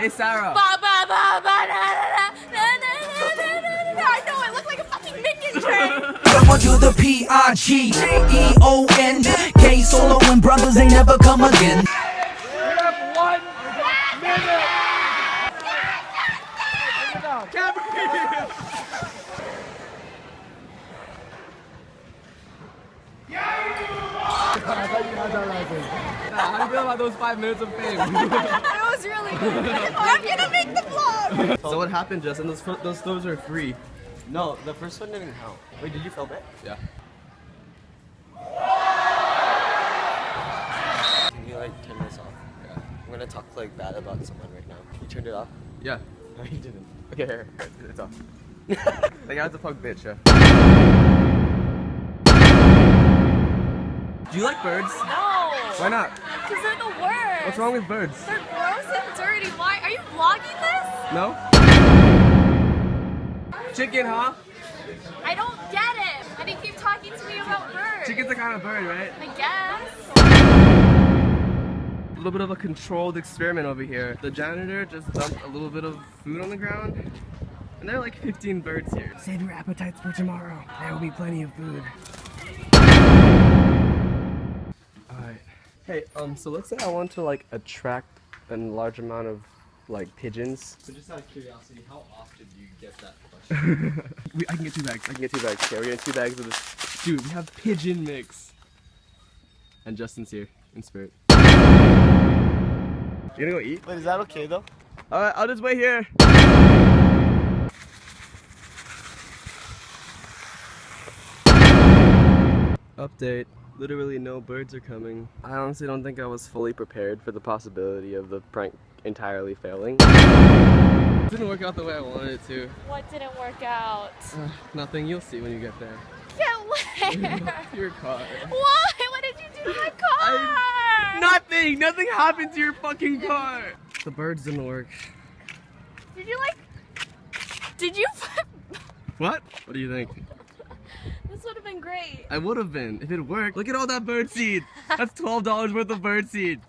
Hey, Sarah. Ba, ba, ba, ba, na, na, na, na, na, na, na, na. I know, I look like a fucking minion train. I'ma do the PRGEON. Solo and brothers ain't never come again. We have 1 minute. How do you feel about those 5 minutes of fame? It was really good. I'm gonna make the vlog. So what happened, Justin? Those throws are free. No, the first one didn't count. Wait, did you film it? Yeah. Can you like turn this off? Yeah. I'm gonna talk like bad about someone right now. You turned it off? Yeah. No, you didn't. Okay, here. It's off. Like, I was a punk bitch, yeah. Do you like birds? No. Why not? Because they're the worst. What's wrong with birds? They're gross and dirty. Why? Are you vlogging this? No? Chicken, huh? I don't get it. And you keep talking to me about birds. Chicken's a kind of bird, right? I guess. A little bit of a controlled experiment over here. The janitor just dumped a little bit of food on the ground. And there are like 15 birds here. Save your appetites for tomorrow. There will be plenty of food. Alright. Hey, so let's say I want to like attract a large amount of like pigeons. So just out of curiosity, how often do you get that question? I can get 2 bags. I can get 2 bags. Yeah, we're getting 2 bags of this. Dude, we have pigeon mix. And Justin's here in spirit. You gonna go eat? Wait, is that okay though? Alright, I'll just wait here. Update. Literally no birds are coming. I honestly don't think I was fully prepared for the possibility of the prank entirely failing. It didn't work out the way I wanted it to. What didn't work out? Nothing. You'll see when you get there. Get where? Your car. Why? What did you do to my car? Nothing! Nothing happened to your fucking car! The birds didn't work. Did you like... Did you... What? What do you think? This would have been great. I would have been if it worked. Look at all that bird seed. That's $12 worth of bird seed.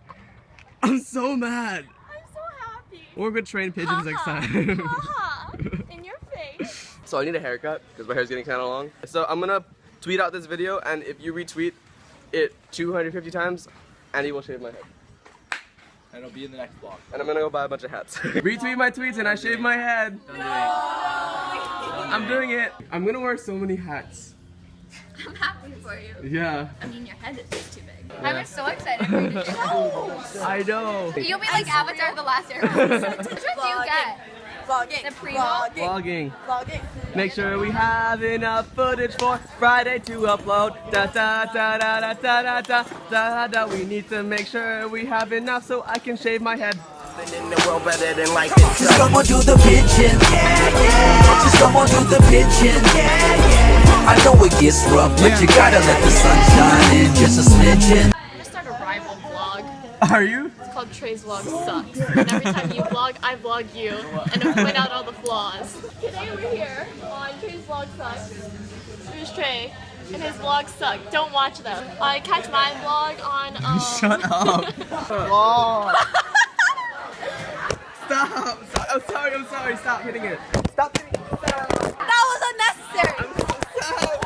I'm so mad. I'm so happy. We're gonna train pigeons next time. Haha. In your face. So I need a haircut because my hair's getting kind of long. So I'm gonna tweet out this video, and if you retweet it 250 times, Andy will shave my head. And it'll be in the next vlog. And I'm gonna go buy a bunch of hats. Retweet my tweets and I shave my head. I'm doing it. I'm gonna wear so many hats. I'm happy for you. Yeah. I mean, your head is just too big. I'm so excited for you to do that. I know. You'll be like Avatar The Last Airbender. Which one do you get? Vlogging. The primo? Vlogging. Vlogging. Make sure we have enough footage for Friday to upload. Da da da da da da da da da da. We need to make sure we have enough so I can shave my head. In the world better than life itself. Just come on, do the pigeon, yeah, yeah. Just come on, do the pigeon, yeah, yeah. I know it gets rough, but you gotta let the sun shine in just a smidgen. I'm gonna start a rival vlog. Are you? It's called Trey's Vlog Sucks. And every time you vlog, I vlog you. And I point out all the flaws. Today we're here on Trey's Vlog Sucks. Here's Trey. And his vlogs suck. Don't watch them. Catch my vlog on Shut up. Stop. I'm sorry. Stop hitting it. Stop hitting it. That was unnecessary! Stop.